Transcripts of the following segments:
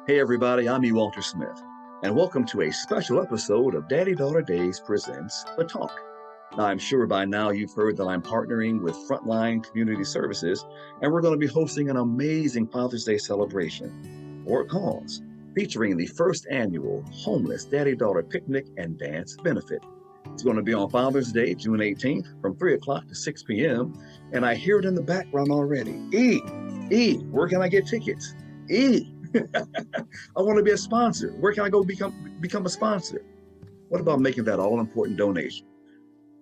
Hey everybody, I'm E. Walter Smith, and welcome to a special episode of Daddy Daughter Days Presents The Talk. Now, I'm sure by now you've heard that I'm partnering with Frontline Community Services, and we're going to be hosting an amazing Father's Day celebration, or cause, featuring the first annual Homeless Daddy Daughter Picnic and Dance Benefit. It's going to be on Father's Day, June 18th, from 3 o'clock to 6 p.m., and I hear it in the background already. E, where can I get tickets? E, I want to be a sponsor. Where can I go become a sponsor? What about making that all-important donation?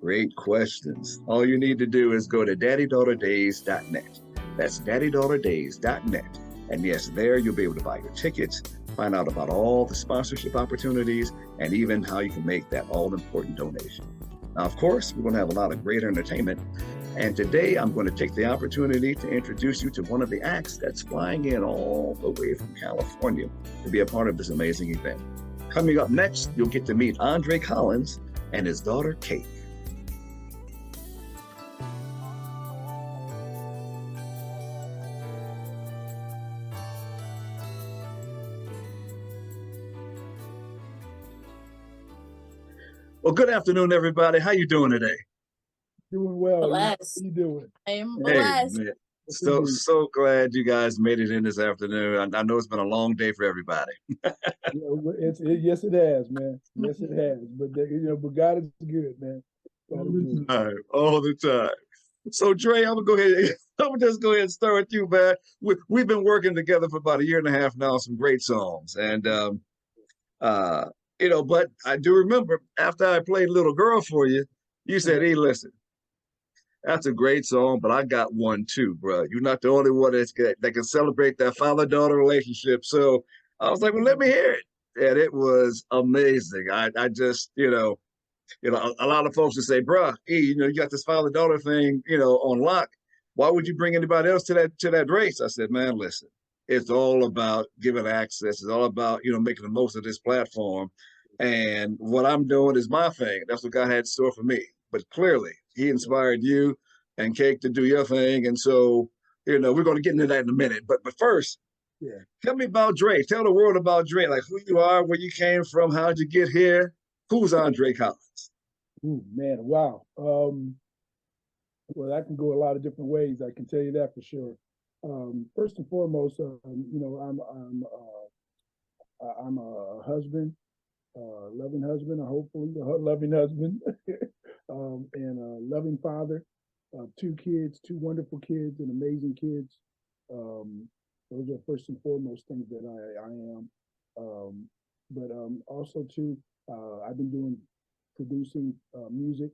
Great questions. All you need to do is go to daddydaughterdays.net. That's daddydaughterdays.net. And yes, there you'll be able to buy your tickets, find out about all the sponsorship opportunities, and even how you can make that all-important donation. Now, of course, we're going to have a lot of great entertainment. And today I'm going to take the opportunity to introduce you to one of the acts that's flying in all the way from California to be a part of this amazing event. Coming up next, you'll get to meet Andre Collins and his daughter, Kate. Well, good afternoon, everybody. How you doing today? Doing well. Blessed. How you doing? I am Hey, blessed. man. So glad you guys made it in this afternoon. I know it's been a long day for everybody. Yes, it has, man. Yes, it has. But but God is good, man. God is good. All the time. So Dre, I'm gonna go ahead. I'm gonna just go ahead and start with you, man. We've been working together for about a year and a half now. Some great songs, and but I do remember after I played "Little Girl" for you, you said, "Hey, listen, that's a great song, but I got one too, bro. You're not the only one that can celebrate that father-daughter relationship." So I was like, "Well, let me hear it," and it was amazing. I just, a lot of folks would say, "Bruh, you got this father-daughter thing, on lock. Why would you bring anybody else to that race?" I said, "Man, listen, it's all about giving access. It's all about making the most of this platform, and what I'm doing is my thing. That's what God had in store for me. But clearly, He inspired you and Cake to do your thing, and so we're going to get into that in a minute. But first, Yeah. tell me about Dre. Tell the world about Dre, like who you are, where you came from, how'd you get here. Who's Andre Collins? Ooh, man, wow. Well, that can go a lot of different ways. I can tell you that for sure. First and foremost, I'm a husband, loving husband, or hopefully a loving husband, and a loving father of two kids, two wonderful kids, and amazing kids. Those are first and foremost things that I am. But also too, I've been producing music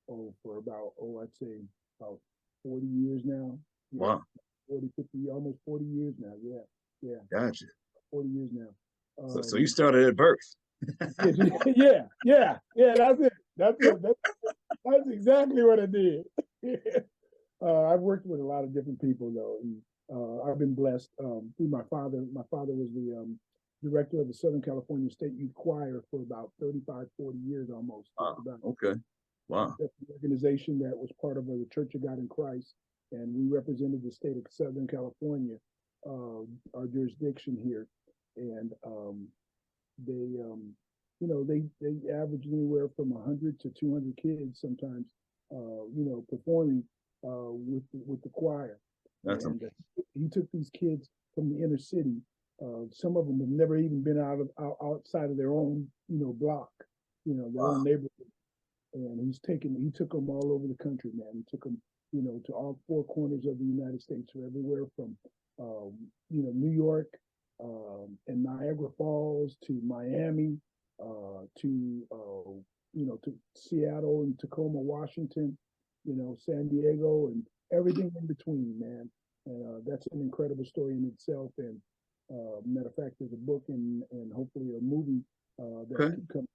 for about, I'd say about 40 years now. Wow. 40, 50, almost 40 years now. Yeah. Gotcha. 40 years now. So you started at birth. Yeah. That's it. That's exactly what I did. I've worked with a lot of different people though, and I've been blessed through my father. My father was the director of the Southern California State Youth Choir for about 35, 40 years almost. Okay. Wow. That's an organization that was part of the Church of God in Christ, and we represented the state of Southern California, our jurisdiction here, and they average anywhere from 100 to 200 kids sometimes, performing with the choir. He took these kids from the inner city. Some of them have never even been outside of their own, block, their own neighborhood. And he took them all over the country, man. He took them, to all four corners of the United States, so everywhere from, New York, and Niagara Falls to Miami, to Seattle and Tacoma, Washington, San Diego, and everything in between, man. And that's an incredible story in itself. And matter of fact, there's a book and hopefully a movie that could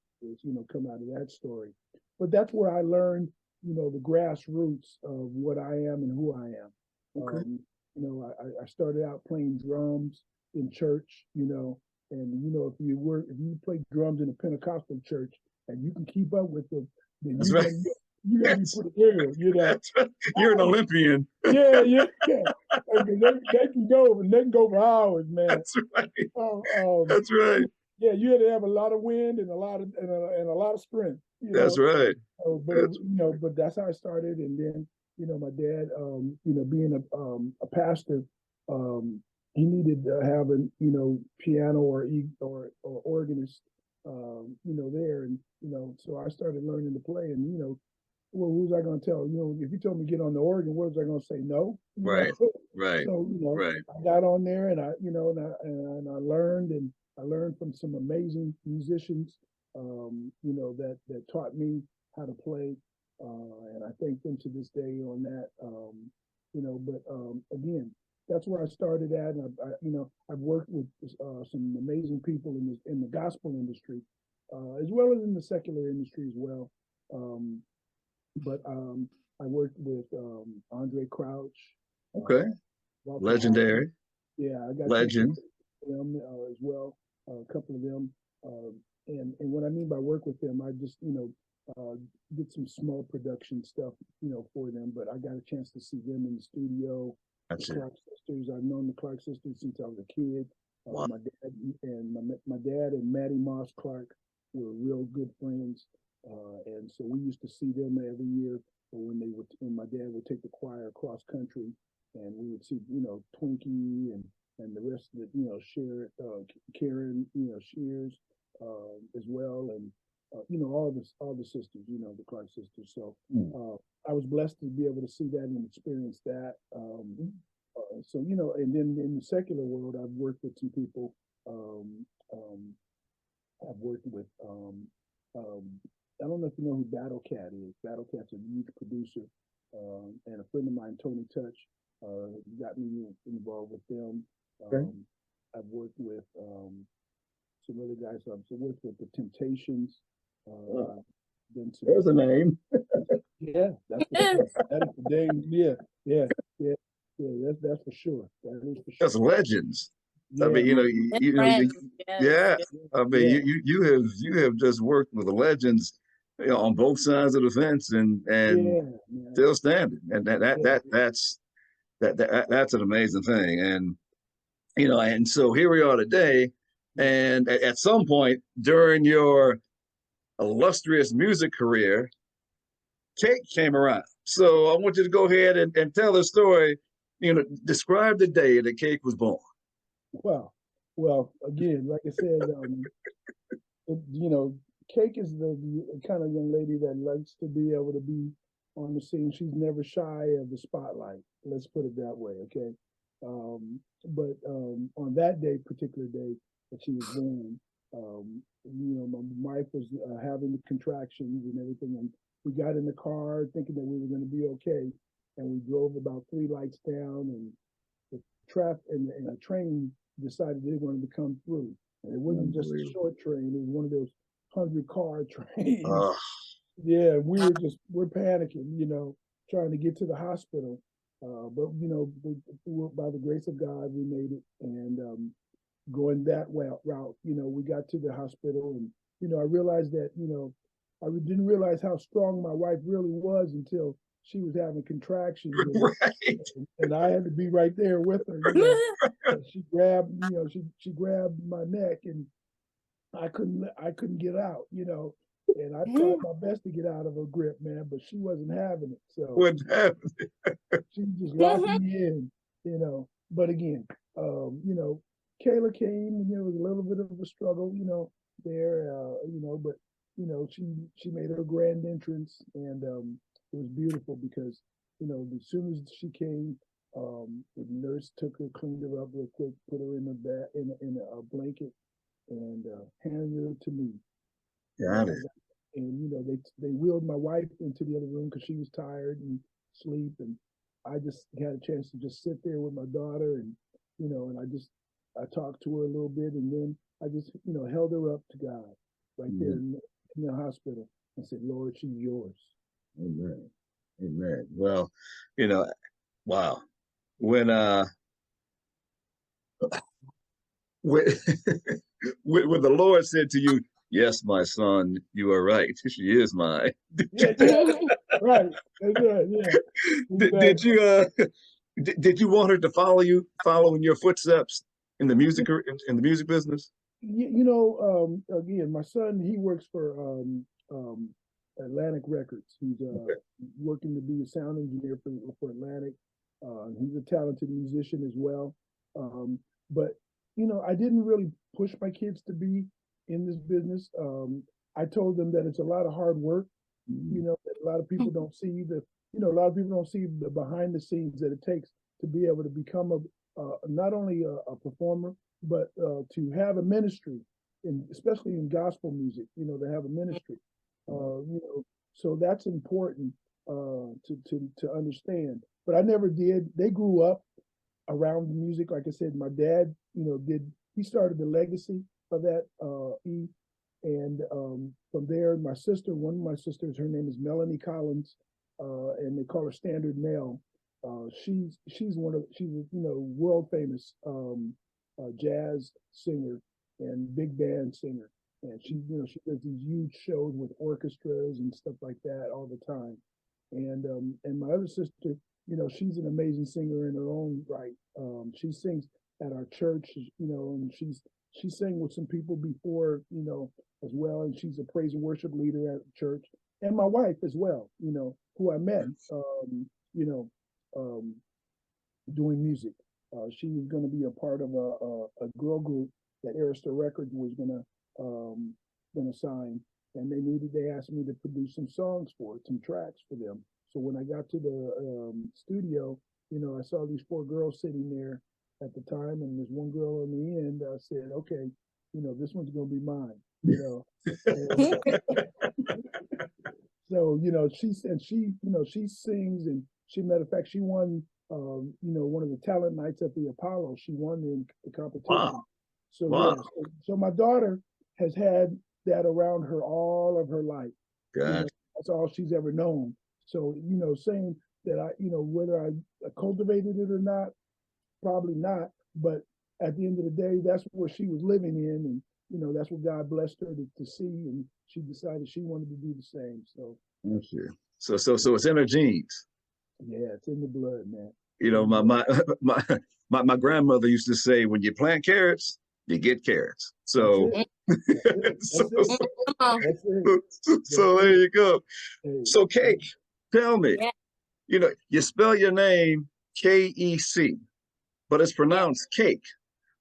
come out of that story. But that's where I learned, the grassroots of what I am and who I am. Okay. I started out playing drums in church, and if you play drums in a Pentecostal church and you can keep up with them, then That's right. You got to be pretty real, you know. Right. You're an Olympian. Yeah, yeah, yeah. They can go, and they can go for hours, man. That's right. Um, That's right. yeah, you had to have a lot of wind and a lot of and a lot of strength, you That's know. right. But That's but that's how I started. And then, my dad, being a pastor, he needed to have a piano or organist, there, and so I started learning to play, and well, who was I going to tell? If you told me to get on the organ, what was I going to say? No, right. Right. So Right. I got on there, and I learned, and I learned from some amazing musicians, that taught me how to play, and I thank them to this day on that. But again, that's where I started at, and I've worked with some amazing people in the gospel industry, as well as in the secular industry as well. But I worked with Andre Crouch, Okay. Walter Hawkins. Legendary. Yeah, I got a chance to Legend. work with them as well. A couple of them, and what I mean by work with them, I just did some small production stuff, for them. But I got a chance to see them in the studio. The That's it. Clark sisters. I've known the Clark sisters since I was a kid. Wow. My dad and Maddie Moss Clark were real good friends, and so we used to see them every year. When my dad would take the choir across country, and we would see Twinkie and the rest of it, Karen, Shears, as well, and all the sisters, the Clark sisters. So I was blessed to be able to see that and experience that. So and then in the secular world, I've worked with some people. Um, um, I've worked with. I don't know if you know who Battle Cat is. Battle Cat's a huge producer, and a friend of mine, Tony Touch, got me involved with them. Okay. I've worked with some other guys. I've worked with the Temptations. Been some, There's a name. yeah, that's for sure. That is for dang, yeah, yeah, yeah, yeah. That's for sure. That is for That's sure. legends. I Yeah, mean, man. yeah. Yes. I mean, Yeah, you have just worked with the legends, on both sides of the fence, and yeah, man. still standing, and Yeah, that's an amazing thing, and and so here we are today, yeah. and at some point during your illustrious music career, K.E.C came around. So I want you to go ahead and tell the story. Describe the day that K.E.C was born. Well, well, again, like I said, Cake is the kind of young lady that likes to be able to be on the scene. She's never shy of the spotlight. Let's put it that way, okay? But on that day, particular day that she was born, my wife was having the contractions and everything, and we got in the car thinking that we were going to be okay, and we drove about 3 lights down, and the traffic and a train decided they wanted to come through. And it wasn't just a short train, it was one of those 100-car trains. Yeah, we're panicking, trying to get to the hospital. But by the grace of God, we made it, and going that route, we got to the hospital, and I realized that I didn't realize how strong my wife really was until she was having contractions, Right. and I had to be right there with her. She grabbed, she grabbed my neck, and I couldn't get out, and I tried my best to get out of her grip, man, but she wasn't having it. So What happened? she was just locking me in, But again, Kayla came, and it was a little bit of a struggle, there, but she made her grand entrance, and it was beautiful because as soon as she came, the nurse took her, cleaned her up real quick, put her in a bed in a blanket, and handed her to me. Got it. And they wheeled my wife into the other room because she was tired and sleep, and I just had a chance to just sit there with my daughter, and and I talked to her a little bit, and then I just held her up to God right there in the hospital and said, Lord, she's yours. Amen. Amen. Well, wow. When when, when the Lord said to you, "Yes, my son, you are right. She is mine." Yeah, yeah, Right. That's right. Yeah. Did Exactly. you did you want her to follow in your footsteps in the in the music business? Again, my son, he works for Atlantic Records. He's Okay. working to be a sound engineer for Atlantic. He's a talented musician as well. But I didn't really push my kids to be in this business. I told them that it's a lot of hard work. Mm, That a lot of people don't see a lot of people don't see the behind the scenes that it takes to be able to become not only a performer, but to have a ministry, especially in gospel music, to have a ministry. So that's important to understand. But I never did. They grew up around the music. Like I said, my dad, he started the legacy of that and from there, one of my sisters, her name is Melanie Collins, and they call her Standard Mel. She's world famous jazz singer and big band singer, and she does these huge shows with orchestras and stuff like that all the time. And my other sister, she's an amazing singer in her own right. She sings at our church, and she sang with some people before, as well, and she's a praise and worship leader at church. And my wife as well, who I met, you know, um, doing music. She was going to be a part of a girl group that Arista Records was going to sign, and they asked me to produce some songs for it, some tracks for them. So when I got to the studio, I saw these four girls sitting there at the time, and there's one girl on the end. I said, okay, this one's going to be mine. And so she sings, and matter of fact, she won one of the talent nights at the Apollo. She won the wow. competition. So Wow. yeah, so my daughter has had that around her all of her life. God. That's all she's ever known. So saying that whether I cultivated it or not, probably not. But at the end of the day, that's where she was living in, and that's what God blessed her to see, and she decided she wanted to do the same. So Okay. So it's in her genes. yeah, it's in the blood, man. You It's in know, the blood. my my grandmother used to say, when you plant carrots, you get carrots. That's So it. That's it. so That's it. That's it. That's so there it. you go. Hey, So Kate, tell me, Yeah, you spell your name K-E-C, but it's yeah, pronounced cake.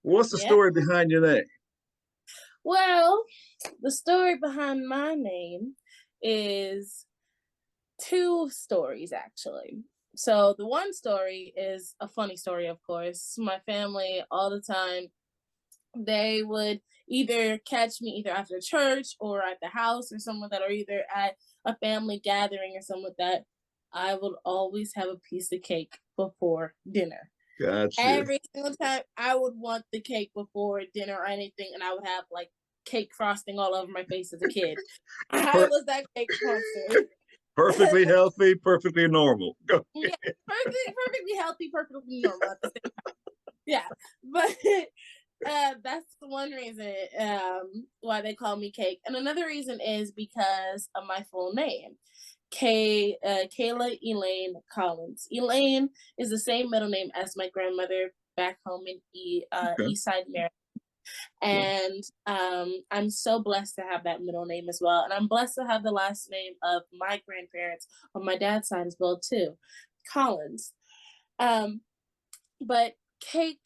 What's the yeah. story behind your name? Well, the story behind my name is two stories actually. So the one story is a funny story, of course. My family all the time, they would either catch me either after church or at the house or something like that, or either at a family gathering or something like that. I would always have a piece of cake before dinner. Gotcha. Every single time I would want the cake before dinner or anything, and I would have like cake frosting all over my face as a kid. I Per- was that cake monster. perfectly healthy, perfectly normal. Go. Yeah, perfectly healthy, perfectly normal at the same time. Yeah, but that's the one reason why they call me Cake, and another reason is because of my full name. Kayla Elaine Collins. Elaine is the same middle name as my grandmother back home in Okay. East Side, Maryland. Yeah. And I'm so blessed to have that middle name as well. And I'm blessed to have the last name of my grandparents on my dad's side as well, too, Collins. Um, but cake,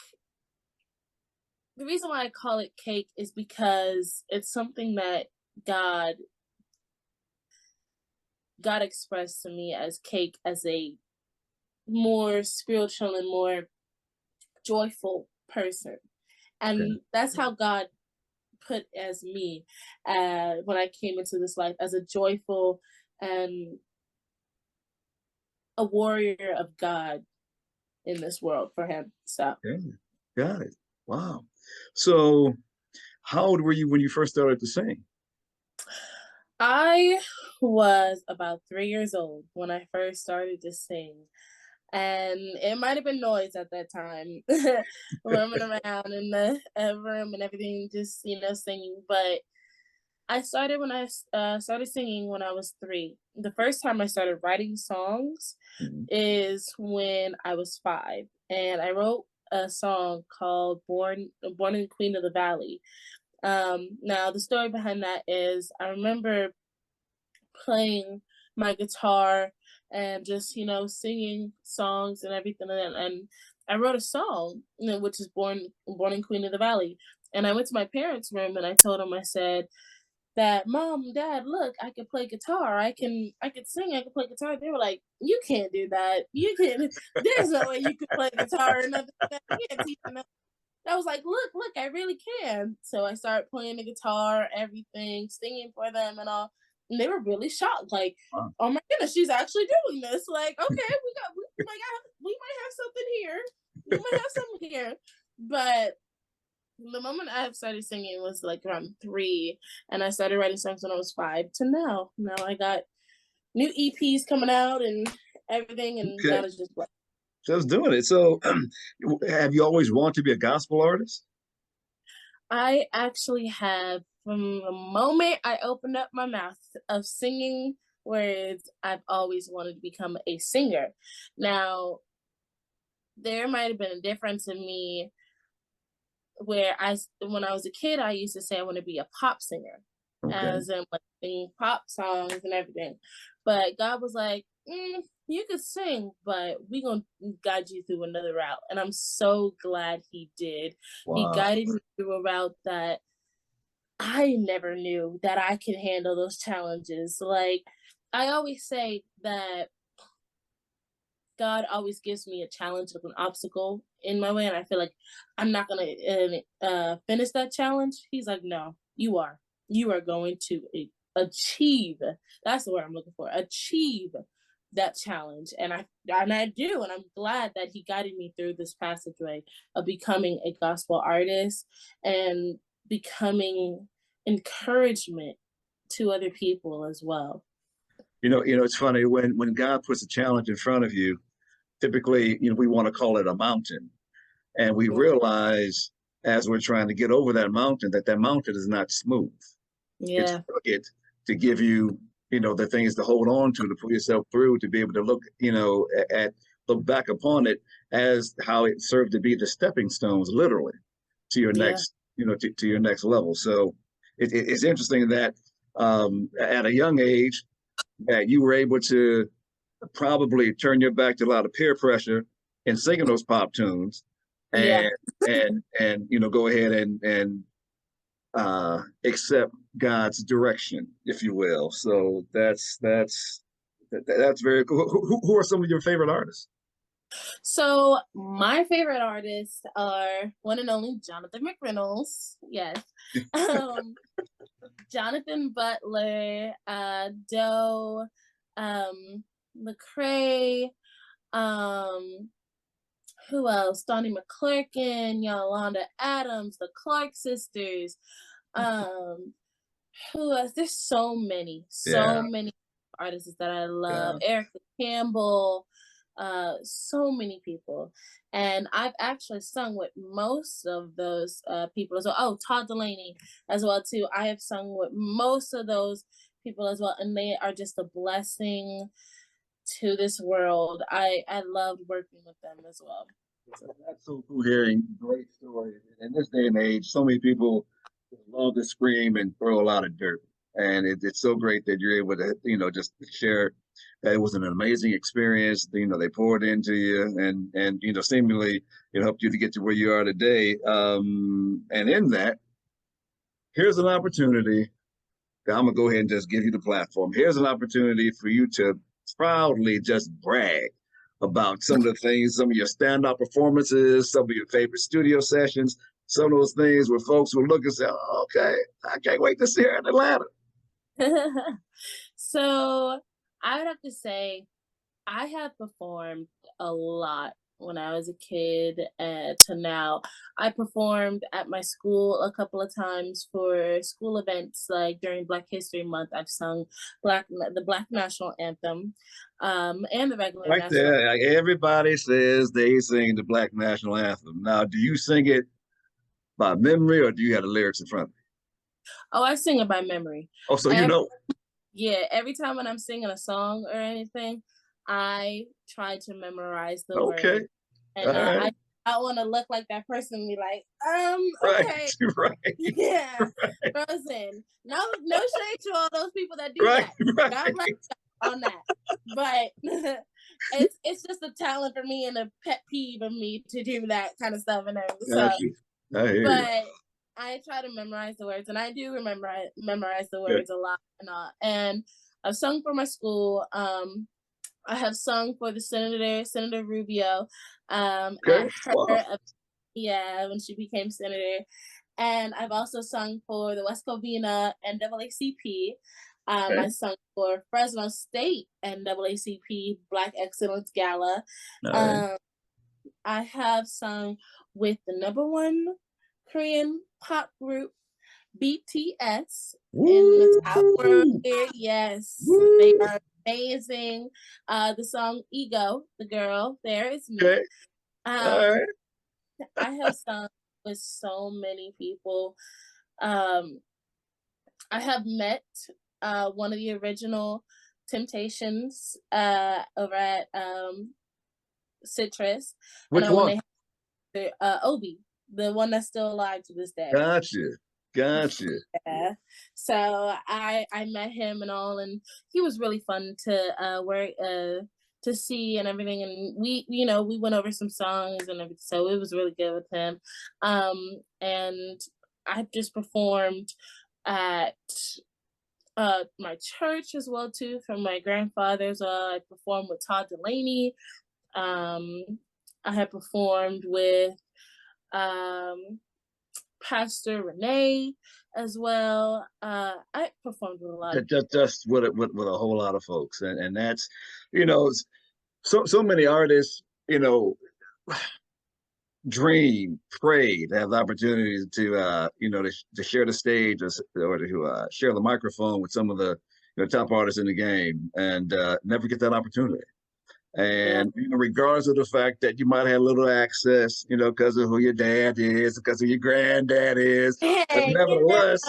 the reason why I call it cake is because it's something that God God expressed to me as cake as a more spiritual and more joyful person. Okay. And that's how God put as me when I came into this life as a joyful and a warrior of God in this world for him. So Okay. Got it. Wow. So how old were you when you first started to sing? I was about 3 years old when I first started to sing. And it might have been noise at that time, roaming around in the room and everything, just singing. But I started when I started singing when I was 3. The first time I started writing songs Mhm. is when I was 5, and I wrote a song called Born in Queen of the Valley. Now the story behind that is I remember playing my guitar and just, singing songs and everything, and I wrote a song, which is Born in Queen of the Valley. And I went to my parents' room and I told them, I said that, Mom, Dad, look, I can play guitar. I can sing, I can play guitar. They were like, you can't do that. You can't, there's no way you could play guitar or nothing. You can't teach them that. I was like, look, I really can. So I started playing the guitar, everything, singing for them and all. And they were really shocked. Like, Wow. oh my goodness, she's actually doing this. Like, okay, we might have something here. We might have something here. But the moment I started singing was like around 3, and I started writing songs when I was 5 to now. Now I got new EPs coming out and everything, and Okay. God is just blessed. Just doing it. So, have you always wanted to be a gospel artist? I actually have, from the moment I opened up my mouth of singing words, I've always wanted to become a singer. Now, there might have been a difference in me where when I was a kid, I used to say I want to be a pop singer, Okay. as in like sing pop songs and everything. But God was like, you could sing, but we're going to guide you through another route. And I'm so glad He did. He Wow. guided me through a route that I never knew that I could handle those challenges. Like, I always say that God always gives me a challenge of an obstacle in my way, and I feel like I'm not gonna finish that challenge. He's like, no, you are. You are going to achieve. That's the word I'm looking for. Achieve that challenge, and I do, and I'm glad that He guided me through this passageway of becoming a gospel artist and becoming encouragement to other people as well. It's funny when God puts a challenge in front of you. Typically, we want to call it a mountain, and we realize as we're trying to get over that mountain that mountain is not smooth. It's Yeah. rugged to give you, the things to hold on to pull yourself through, to be able to look, at look back upon it as how it served to be the stepping stones, literally, to your Yeah. next, to your next level. So it's interesting that at a young age that you were able to probably turn your back to a lot of peer pressure and singing those pop tunes, Yeah. and go ahead and accept God's direction, if you will. So that's very cool. Who are some of your favorite artists? So my favorite artists are one and only Jonathan McReynolds. Yes. Um, Jonathan Butler, Doe, Lecrae, um, who else? Donnie McClurkin, Yolanda Adams, the Clark sisters. Um, who else? There's so Yeah, many artists that I love. yeah. Erica Campbell, so many people. And I've actually sung with most of those people as well. Oh, Todd Delaney as well too. I have sung with most of those people as well, and they are just a blessing to this world. I loved working with them as well. That's so cool hearing great stories. In this day and age, so many people love to scream and throw a lot of dirt. And it's so great that you're able to, just share that it was an amazing experience. They poured into you, and seemingly it helped you to get to where you are today. And in that, here's an opportunity. I'm gonna go ahead and just give you the platform. Here's an opportunity for you to proudly just brag about some of the things, some of your stand-up performances, some of your favorite studio sessions, some of those things where folks will look and say, oh, okay, I can't wait to see her in Atlanta. So I would have to say I have performed a lot when I was a kid to now. I performed at my school a couple of times for school events, like during Black History Month. I've sung the Black National Anthem, and the regular Right national. there, like everybody says they sing the Black National Anthem. Now, do you sing it by memory or do you have the lyrics in front of you? Oh, I sing it by memory. Oh, so you know. Yeah, every time when I'm singing a song or anything, I try to memorize the Okay. words. And All right. I want to look like that person and be like, Right. okay, Right. yeah, Right. Frozen. No shade to all those people that do Right. that. Right. God bless you on that. But it's just a talent for me and a pet peeve of me to do that kind of stuff and everything. So, Gotcha. I hear you. but I try to memorize the words, and I do memorize the Good. words a lot and all. And I've sung for my school. I have sung for the Senator Rubio, Okay. at Wow. her, yeah, when she became senator. And I've also sung for the West Covina NAACP. Okay. I sung for Fresno State NAACP Black Excellence Gala. All right. Um, I have sung with the #1 Korean pop group BTS in the top world Woo! here. Yes, they Woo! are amazing. The song Ego, the girl, there is me. Okay. All Um, right. I have sung with so many people. Um, I have met one of the original Temptations over at Citrus, and Which when one? they had Obi, the one that's still alive to this day. Gotcha. Gotcha. Yeah. So I met him and all, and he was really fun to work to see and everything. And we went over some songs and everything, so it was really good with him. And I just performed at my church as well too from my grandfather's. I performed with Todd Delaney. Um, I had performed with um Pastor Renee as well. I performed with a lot of people. Just with a whole lot of folks, and that's, you know, so many artists, dream, pray to have the opportunity to to share the stage, or to share the microphone with some of the top artists in the game, and never get that opportunity. Yeah. And regardless of the fact that you might have little access, because of who your dad is, because of your granddad is, but Hey, nevertheless,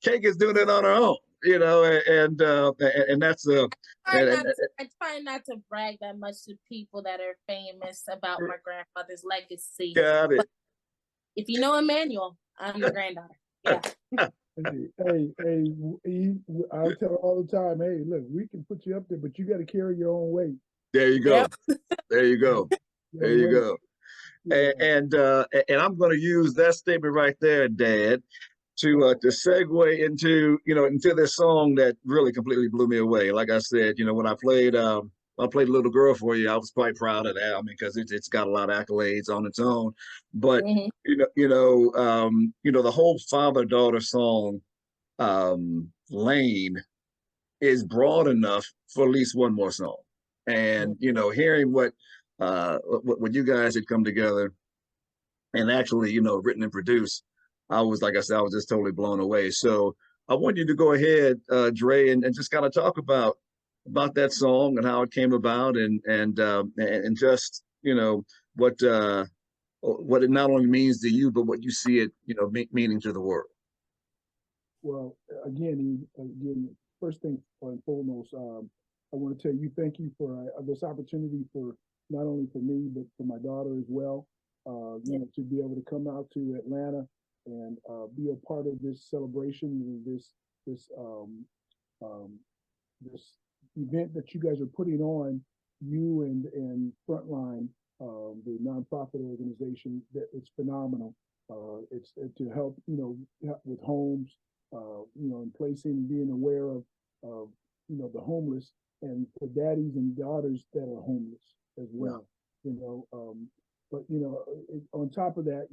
Cake is doing it on her own, and that's and, I try not to brag that much to people that are famous about my grandfather's legacy. got But it. if you know Emmanuel, I'm the granddaughter. Yeah. I tell her all the time, hey, look, we can put you up there, but you got to carry your own weight. There you go. Yep. There you go. There you go. Yeah. And I'm going to use that statement right there, Dad, to segue into this song that really completely blew me away. Like I said, when I played Little Girl for you, I was quite proud of that. I mean, because it's got a lot of accolades on its own. But Mm-hmm. the whole father-daughter song, Lane, is broad enough for at least one more song. And hearing what you guys had come together and actually written and produced, like I said, I was just totally blown away. So I want you to go ahead, Dre, and just kind of talk about that song and how it came about, and just what it not only means to you, but what you see it meaning to the world. Well, again, first thing and foremost, I want to tell you thank you for this opportunity, for not only for me but for my daughter as well. To be able to come out to Atlanta and be a part of this celebration, um, this event that you guys are putting on, you and Frontline, the nonprofit organization. That it's phenomenal. It's to help with homes, and placing, being aware of the homeless, and for daddies and daughters that are homeless as well. Yeah. But on top of that,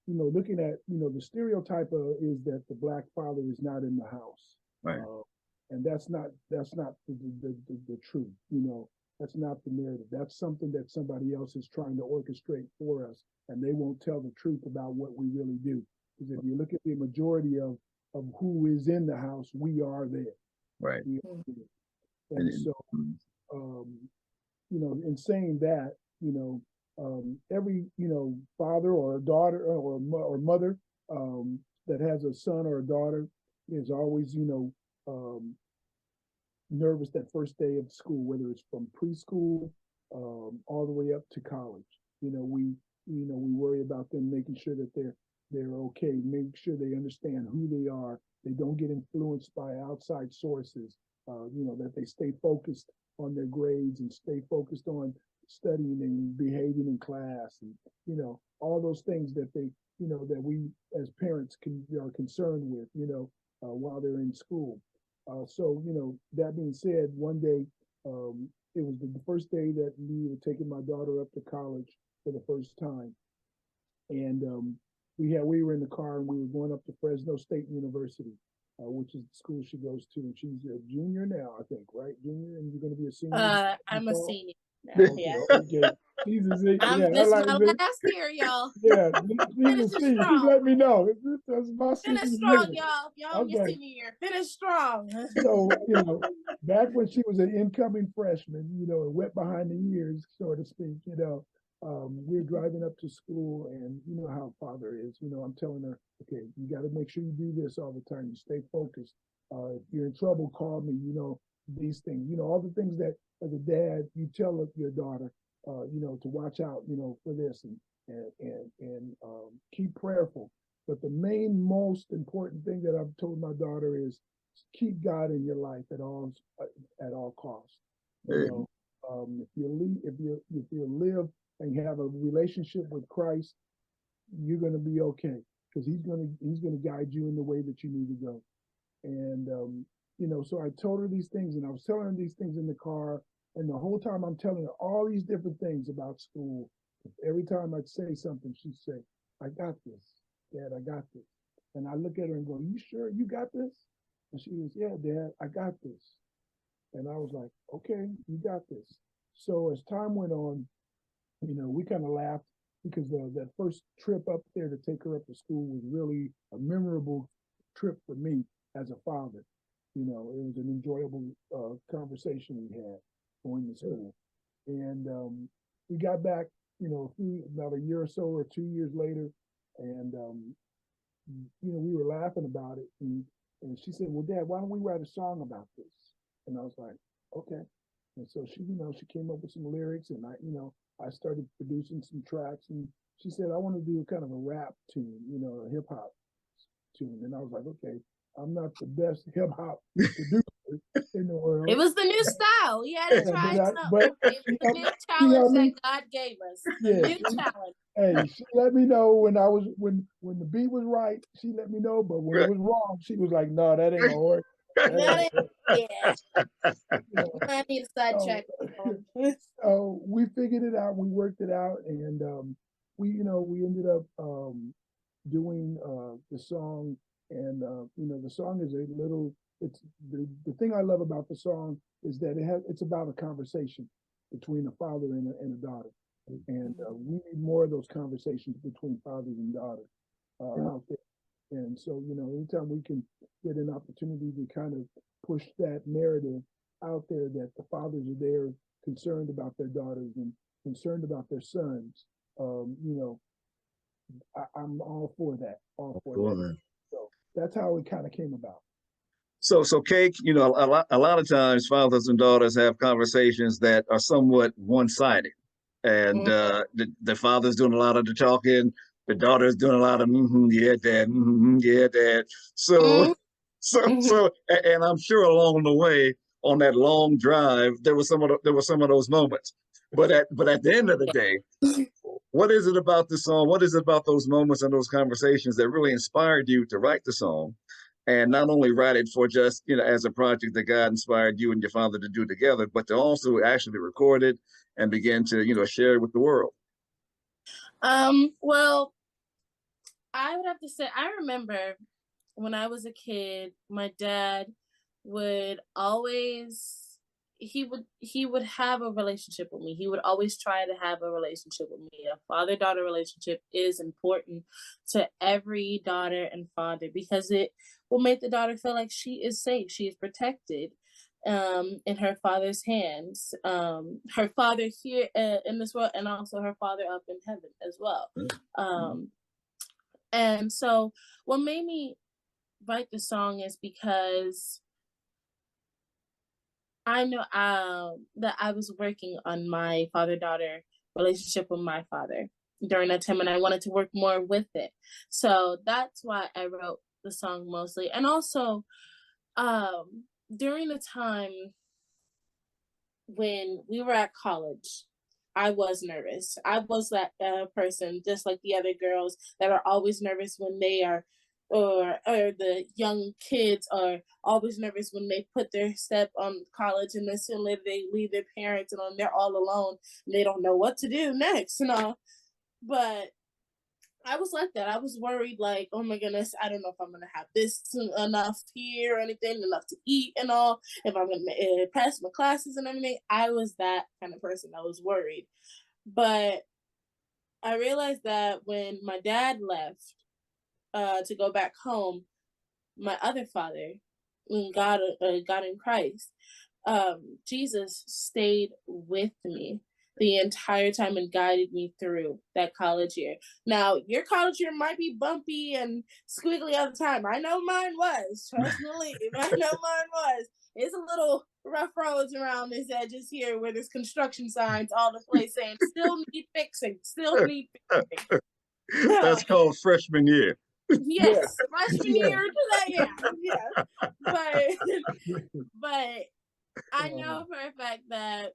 looking at the stereotype is that the black father is not in the house, Right. And that's not the truth. That's not the narrative. That's something that somebody else is trying to orchestrate for us, and they won't tell the truth about what we really do. Because if you look at the majority of who is in the house, we are there. Right. And so, in saying that, every father or daughter or mother that has a son or a daughter is always, nervous that first day of school, whether it's from preschool all the way up to college. We worry about them, making sure that they're okay, make sure they understand who they are, they don't get influenced by outside sources, that they stay focused on their grades and stay focused on studying and behaving in class, and all those things that they that we as parents are concerned with, while they're in school. So, that being said, one day, it was the first day that we were taking my daughter up to college for the first time. And we were in the car and we were going up to Fresno State University, which is the school she goes to. And she's a junior now, I think, right? Junior, and you're going to be a senior? I'm a senior now, okay, yeah. Okay. She's a senior. This is my last year, y'all. Yeah, she's a senior. She let me know. That's my Finish senior strong, year. y'all. Okay. Your senior year. Finish strong. So, back when she was an incoming freshman, and wet behind the ears, so to speak, we were driving up to school, and you know how father is. I'm telling her, okay, you got to make sure you do this all the time. You stay focused. If you're in trouble, call me. These things. All the things that as a dad you tell your daughter, to watch out, for this and keep prayerful. But the most important thing that I've told my daughter is keep God in your life at all costs. If you live and have a relationship with Christ, you're going to be okay, because he's going to guide you in the way that you need to go. And so I told her these things, and I was telling her these things in the car, and the whole time I'm telling her all these different things about school. Every time I'd say something, she'd say, "I got this, Dad, I got this." And I look at her and go, "You sure you got this?" And she was, "Yeah, Dad, I got this." And I was like, "Okay, you got this." So as time went on, we kind of laughed, because that first trip up there to take her up to school was really a memorable trip for me as a father. It was an enjoyable conversation we had going to school. And we got back, about a year or so or 2 years later, and we were laughing about it, and she said, "Well, Dad, why don't we write a song about this?" And I was like, "Okay." And so she came up with some lyrics, and I started producing some tracks, and she said, "I want to do kind of a rap tune, a hip hop tune." And I was like, "Okay, I'm not the best hip hop producer in the world." It was the new style. We had to try something. It was the new challenge that God gave us. The new challenge. Hey, she let me know when the beat was right. She let me know, but when it was wrong, she was like, "No, that ain't gonna work." Yeah. I need a sidetrack. So we figured it out. We worked it out, and we ended up doing the song. And the song is a little. It's the thing I love about the song is that it's about a conversation between a father and a daughter, and we need more of those conversations between fathers and daughters out there. And so, anytime we can get an opportunity to kind of push that narrative out there, that the fathers are there concerned about their daughters and concerned about their sons, I'm all for that. All for that. So that's how it kind of came about. So K.E.C, a lot of times fathers and daughters have conversations that are somewhat one-sided, and the father's doing a lot of the talking, the daughter's doing a lot of yeah, Dad, yeah, Dad. So, and I'm sure along the way on that long drive, there were some of those moments. But at the end of the day, what is it about the song? What is it about those moments and those conversations that really inspired you to write the song? And not only write it for just, as a project that God inspired you and your father to do together, but to also actually record it and begin to, share it with the world? Well, I would have to say, I remember when I was a kid, my dad would always, he would have a relationship with me. He would always try to have a relationship with me. A father-daughter relationship is important to every daughter and father, because it will make the daughter feel like she is safe, she is protected in her father's hands, her father here in this world, and also her father up in heaven as well. And so what made me write the song is because I know that I was working on my father-daughter relationship with my father during that time, and I wanted to work more with it. So that's why I wrote the song mostly. And also, during the time when we were at college, I was nervous. I was that person, just like the other girls that are always nervous when they are, or the young kids are always nervous when they put their step on college, and then suddenly they leave their parents and they're all alone and they don't know what to do next, you know. But I was like that. I was worried, like, oh my goodness, I don't know if I'm gonna have this enough here or anything, enough to eat and all, if I'm gonna pass my classes and everything. I was that kind of person. I was worried. But I realized that when my dad left to go back home, my other father, when God in Christ, Jesus stayed with me the entire time and guided me through that college year. Now, your college year might be bumpy and squiggly all the time. I know mine was. Trust me, I know mine was. It's a little rough roads around these edges here where there's construction signs all the place saying still need fixing, still need fixing. That's called freshman year. Yes, freshman year to that, yeah. But I know for a fact that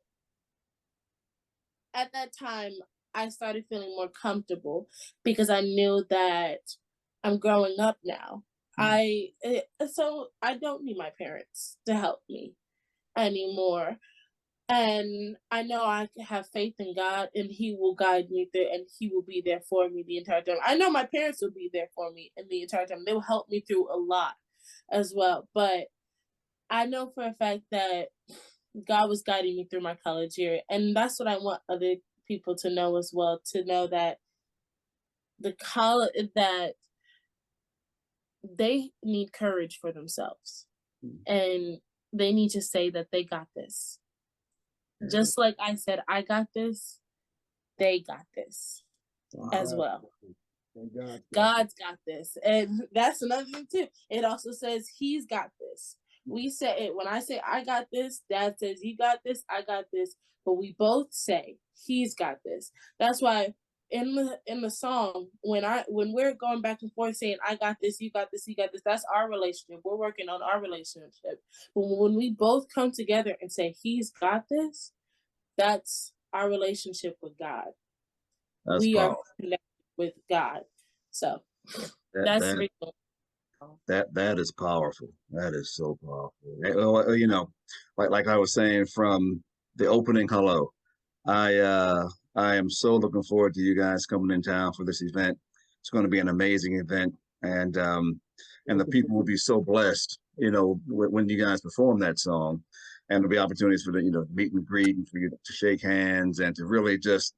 at that time I started feeling more comfortable because I knew that I'm growing up now. So I don't need my parents to help me anymore. And I know I have faith in God and He will guide me through and He will be there for me the entire time. I know my parents will be there for me in the entire time. They will help me through a lot as well. But I know for a fact that God was guiding me through my college year. And that's what I want other people to know as well, to know that the college that they need courage for themselves. And they need to say that they got this. Just like I said, I got this, they got this as well. God's got this. And that's another thing too. It also says He's got this. We say it when I say I got this, Dad says you got this, I got this, but we both say He's got this. That's why in the song, when we're going back and forth saying I got this, you got this, you got this, that's our relationship. We're working on our relationship. But when we both come together and say He's got this, that's our relationship with God. We are connected with God. So that's the reason. That is powerful. That is so powerful. You know, like I was saying from the opening hello, I am so looking forward to you guys coming in town for this event. It's going to be an amazing event, and the people will be so blessed, you know, when you guys perform that song, and there'll be opportunities for the, you know, meet and greet and for you to shake hands and to really just,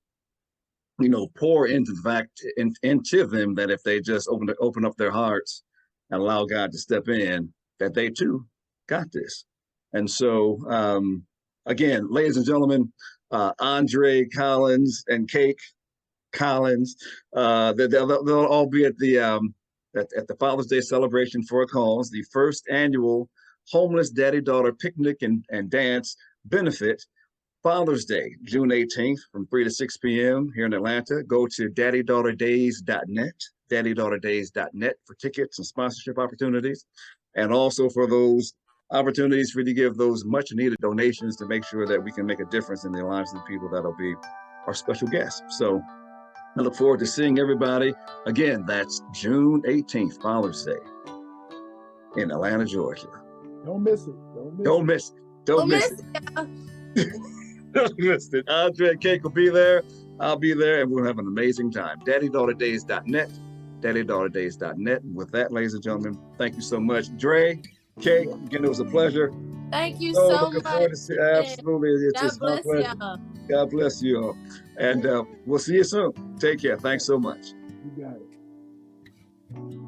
you know, pour into the fact into them that if they just open up their hearts and allow God to step in, that they too got this. And so, again, ladies and gentlemen, Andre Collins and K.E.C. Collins, they'll all be at the Father's Day celebration for a cause, the first annual homeless daddy-daughter picnic and dance benefit. Father's Day, June 18th from 3 to 6 p.m. here in Atlanta. Go to daddydaughterdays.net, daddydaughterdays.net for tickets and sponsorship opportunities. And also for those opportunities for you to give those much needed donations to make sure that we can make a difference in the lives of the people that'll be our special guests. So I look forward to seeing everybody. Again, that's June 18th, Father's Day in Atlanta, Georgia. Don't miss it. Don't miss it. Don't miss it. Listen, Andre and K.E.C. will be there. I'll be there, and we'll have an amazing time. daddydaughterdays.net, daddydaughterdays.net. And with that, ladies and gentlemen, thank you so much. Dre, K.E.C., again, it was a pleasure. Thank you so looking much. Forward to see, absolutely. It's my pleasure. God bless you all. And we'll see you soon. Take care. Thanks so much. You got it.